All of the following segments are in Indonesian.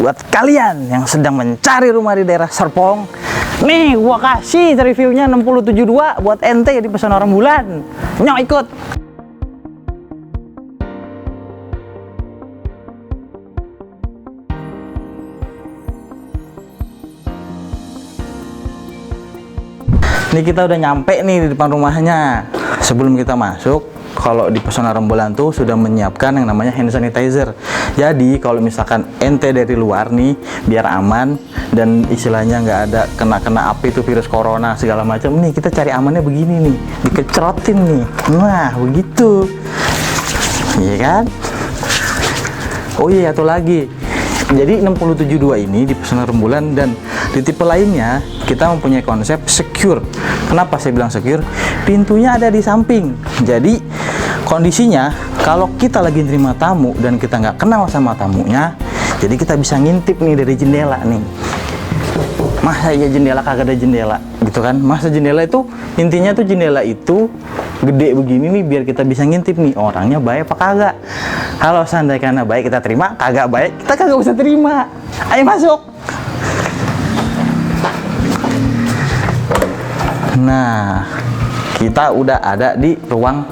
buat kalian yang sedang mencari rumah di daerah Serpong. Nih gua kasih reviewnya 6072 buat ente di Pesona Rembulan. Nyok ikut. Ini kita udah nyampe nih di depan rumahnya. Sebelum kita masuk, kalau di Pesona Rembulan tuh sudah menyiapkan yang namanya hand sanitizer. Jadi kalau misalkan ente dari luar nih, biar aman dan istilahnya nggak ada kena api tuh virus corona segala macam. Nih kita cari amannya begini nih, dikecerotin nih. Nah begitu, iya kan? Oh iya, satu lagi. Jadi 6072 ini di Pesona Rembulan dan di tipe lainnya kita mempunyai konsep secure. Kenapa saya bilang secure? Pintunya ada di samping. Jadi kondisinya kalau kita lagi terima tamu dan kita nggak kenal sama tamunya, jadi kita bisa ngintip nih dari jendela nih. Masa ya jendela kagak ada jendela gitu kan? Masa jendela itu intinya tuh jendela itu gede begini nih biar kita bisa ngintip nih orangnya baik apa kagak. Kalau seandainya karena baik kita terima, kagak baik kita kagak bisa terima. Ayo masuk. Nah, kita udah ada di ruang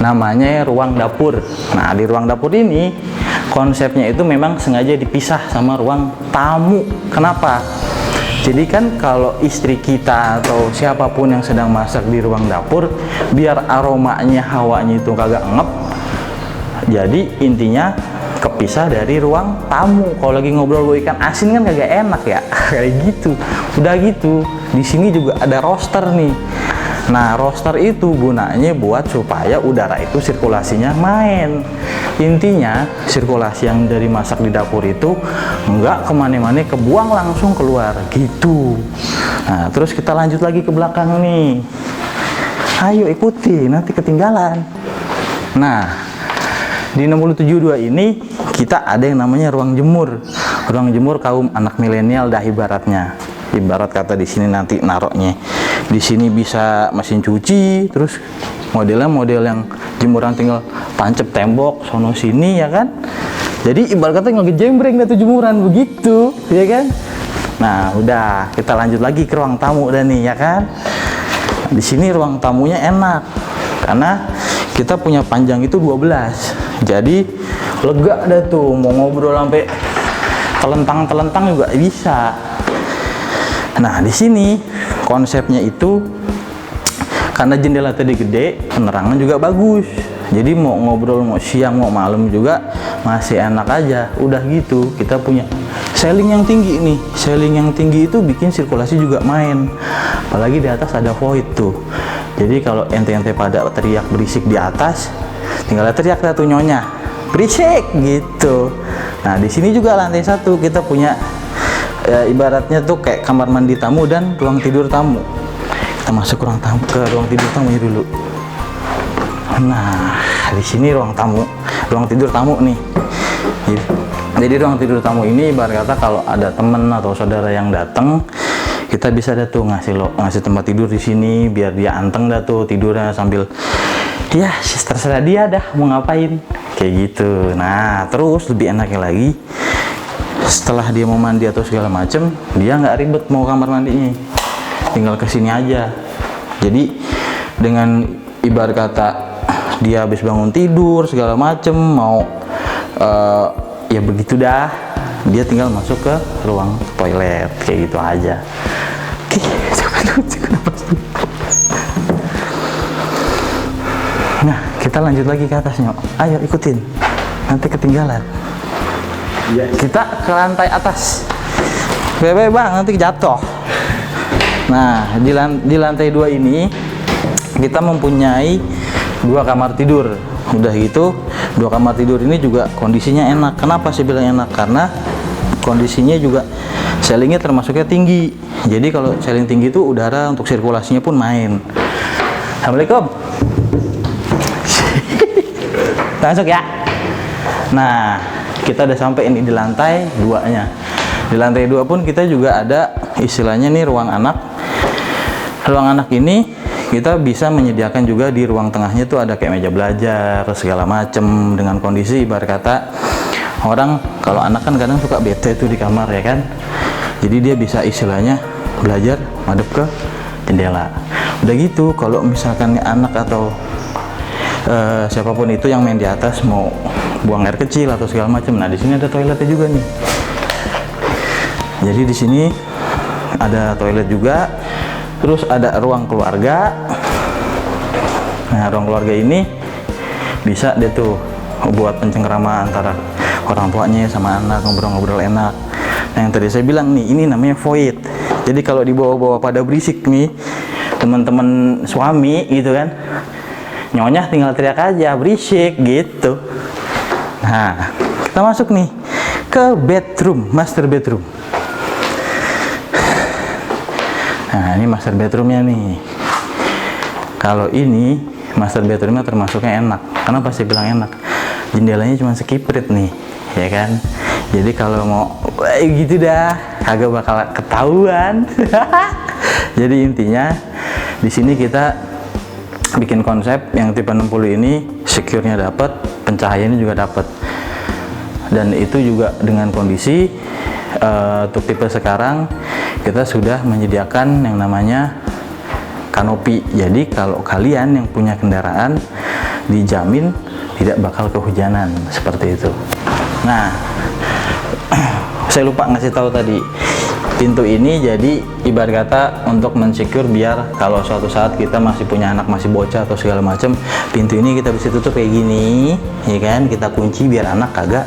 namanya ruang dapur. Nah, di ruang dapur ini konsepnya itu memang sengaja dipisah sama ruang tamu. Kenapa? Jadi kan kalau istri kita atau siapapun yang sedang masak di ruang dapur, biar aromanya, hawanya itu kagak ngep. Jadi intinya kepisah dari ruang tamu. Kalau lagi ngobrol ikan asin kan kagak enak ya, kayak gitu. Udah gitu, di sini juga ada roster nih. Nah, roster itu gunanya buat supaya udara itu sirkulasinya main. Intinya sirkulasi yang dari masak di dapur itu nggak kemana-mana, kebuang langsung keluar gitu. Nah, terus kita lanjut lagi ke belakang nih. Ayo ikuti, nanti ketinggalan. Nah, di 6072 ini kita ada yang namanya ruang jemur. Ruang jemur kaum anak milenial dah ibaratnya. Ibarat kata di sini nanti naroknya. Di sini bisa mesin cuci, terus modelnya model yang jemuran tinggal tancap tembok sono sini ya kan. Jadi ibarat kata ngejembreng dah tuh jemuran begitu, ya kan? Nah, udah kita lanjut lagi ke ruang tamu dan nih ya kan. Di sini ruang tamunya enak karena kita punya panjang itu 12. Jadi lega dah tuh mau ngobrol sampai telentang-telentang juga bisa. Nah, di sini konsepnya itu karena jendela tadi gede, penerangan juga bagus. Jadi mau ngobrol mau siang mau malam juga masih enak aja. Udah gitu kita punya ceiling yang tinggi nih. Ceiling yang tinggi itu bikin sirkulasi juga main. Apalagi di atas ada void tuh. Jadi kalau ente-ente pada teriak berisik di atas, tinggal teriak dah tuh nyonya, berisik gitu. Nah, di sini juga lantai 1 kita punya ibaratnya tuh kayak kamar mandi tamu dan ruang tidur tamu. Kita masuk ruang tamu, ke ruang tidur tamunya dulu. Nah, di sini ruang tamu, ruang tidur tamu nih. Jadi ruang tidur tamu ini ibarat kata kalau ada temen atau saudara yang datang, kita bisa dah tuh ngasih tempat tidur di sini biar dia anteng dah tuh tidurnya sambil ya terserah dia dah mau ngapain kayak gitu. Nah, terus lebih enaknya lagi setelah dia mau mandi atau segala macem, dia nggak ribet mau kamar mandinya, tinggal kesini aja. Jadi dengan ibarat kata dia habis bangun tidur segala macem mau ya begitu dah, dia tinggal masuk ke ruang toilet kayak gitu aja. Oke, nah kita lanjut lagi ke atasnya. Ayo ikutin, nanti ketinggalan. Kita ke lantai atas. Bebe bang, nanti jatuh. Nah, di lantai 2 ini kita mempunyai 2 kamar tidur. Udah gitu, 2 kamar tidur ini juga kondisinya enak. Kenapa sih bilang enak? Karena kondisinya juga ceilingnya termasuknya tinggi. Jadi kalau ceiling tinggi itu udara untuk sirkulasinya pun main. Assalamualaikum. Masuk ya. Nah, kita udah sampai ini di lantai 2-nya. Di lantai 2 pun kita juga ada istilahnya nih ruang anak. Ruang anak ini kita bisa menyediakan juga di ruang tengahnya tuh ada kayak meja belajar segala macem dengan kondisi ibarat kata Orang kalau anak kan kadang suka bete tuh di kamar ya kan, jadi dia bisa istilahnya belajar madep ke jendela. Udah gitu kalau misalkan anak atau siapapun itu yang main di atas mau buang air kecil atau segala macam, nah di sini ada toiletnya juga nih. Jadi di sini ada toilet juga, terus ada ruang keluarga. Nah ruang keluarga ini bisa deh tuh buat pencengkrama antara orang tuanya sama anak, ngobrol-ngobrol enak. Nah yang tadi saya bilang nih, ini namanya void. Jadi kalau dibawa-bawa pada berisik nih teman-teman suami gitu kan, nyonya tinggal teriak aja berisik gitu. Nah kita masuk nih ke bedroom, master bedroom. Nah ini master bedroomnya nih. Kalau ini master bedroomnya termasuknya enak. Kenapa sih bilang enak? Jendelanya cuma sekiprit nih, ya kan? Jadi kalau mau gitu dah, kagak bakal ketahuan. Jadi intinya di sini kita bikin konsep yang tipe 60 ini, secure-nya dapat, pencahayaannya juga dapat. Dan itu juga dengan kondisi untuk tipe sekarang kita sudah menyediakan yang namanya kanopi. Jadi kalau kalian yang punya kendaraan dijamin tidak bakal kehujanan seperti itu. Nah, saya lupa ngasih tahu tadi, pintu ini jadi ibarat kata untuk mensecure biar kalau suatu saat kita masih punya anak masih bocah atau segala macam, pintu ini kita bisa tutup kayak gini, ya kan? Kita kunci biar anak kagak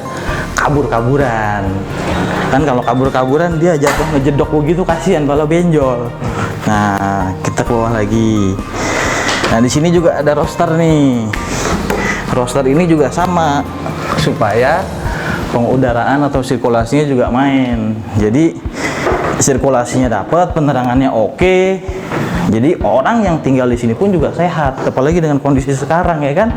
kabur-kaburan. Kan kalau kabur-kaburan dia jatuh ngejedok begitu, kasihan kalau benjol. Nah, kita ke bawah lagi. Nah, di sini juga ada roster nih. Roster ini juga sama supaya pengudaraan atau sirkulasinya juga main. Jadi sirkulasinya dapat, penerangannya oke. Jadi orang yang tinggal di sini pun juga sehat, apalagi dengan kondisi sekarang ya kan.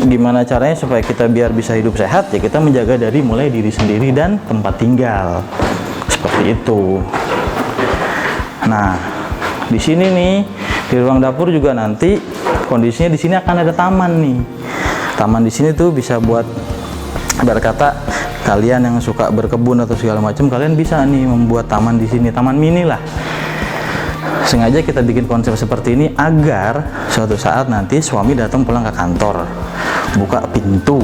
Gimana caranya supaya kita biar bisa hidup sehat? Ya kita menjaga dari mulai diri sendiri dan tempat tinggal. Seperti itu. Nah, di sini nih di ruang dapur juga nanti kondisinya di sini akan ada taman nih. Taman di sini tuh bisa buat ibarat kata kalian yang suka berkebun atau segala macam, kalian bisa nih membuat taman di sini, taman mini lah. Sengaja kita bikin konsep seperti ini agar suatu saat nanti suami datang pulang ke kantor, buka pintu,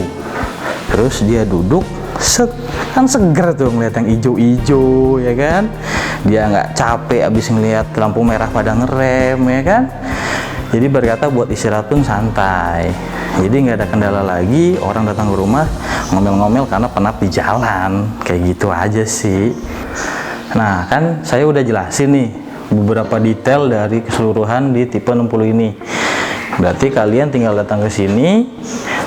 terus dia duduk, kan seger tuh ngeliat yang ijo-ijo ya kan, dia nggak capek abis ngeliat lampu merah pada ngerem ya kan. Jadi berkata buat istirahat pun santai, jadi nggak ada kendala lagi orang datang ke rumah ngomel-ngomel karena penat di jalan, kayak gitu aja sih. Nah kan saya udah jelasin nih beberapa detail dari keseluruhan di tipe 60 ini. Berarti kalian tinggal datang ke sini,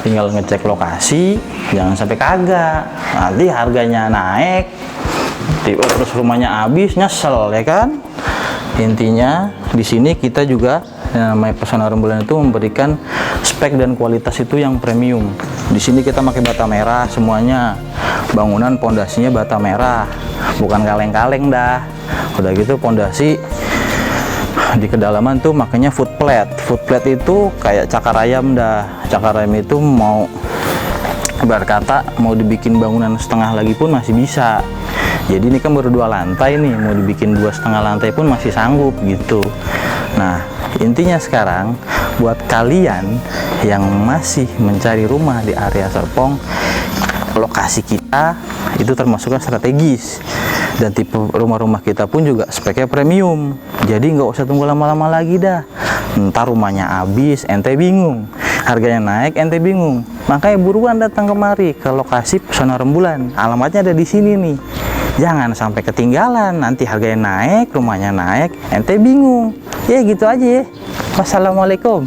tinggal ngecek lokasi, jangan sampai kagak. Nanti harganya naik, terus rumahnya habis, nyesel ya kan. Intinya di sini kita juga yang namanya Pesona Rembulan itu memberikan spek dan kualitas itu yang premium. Di sini kita pakai bata merah semuanya, bangunan pondasinya bata merah, bukan kaleng-kaleng dah. Udah gitu pondasi di kedalaman tuh makanya foot plate. Foot plate itu kayak cakar ayam dah. Cakar ayam itu mau berkata mau dibikin bangunan setengah lagi pun masih bisa. Jadi ini kan baru 2 lantai nih, mau dibikin 2,5 lantai pun masih sanggup gitu. Nah intinya sekarang buat kalian yang masih mencari rumah di area Serpong, lokasi kita itu termasuknya strategis, dan tipe rumah-rumah kita pun juga speknya premium. Jadi nggak usah tunggu lama-lama lagi dah, ntar rumahnya habis ente bingung, harganya naik ente bingung. Makanya buruan datang kemari ke lokasi Pesona Rembulan, alamatnya ada di sini nih. Jangan sampai ketinggalan, nanti harganya naik, rumahnya naik, ente bingung. Ya gitu aja ya. Wassalamualaikum.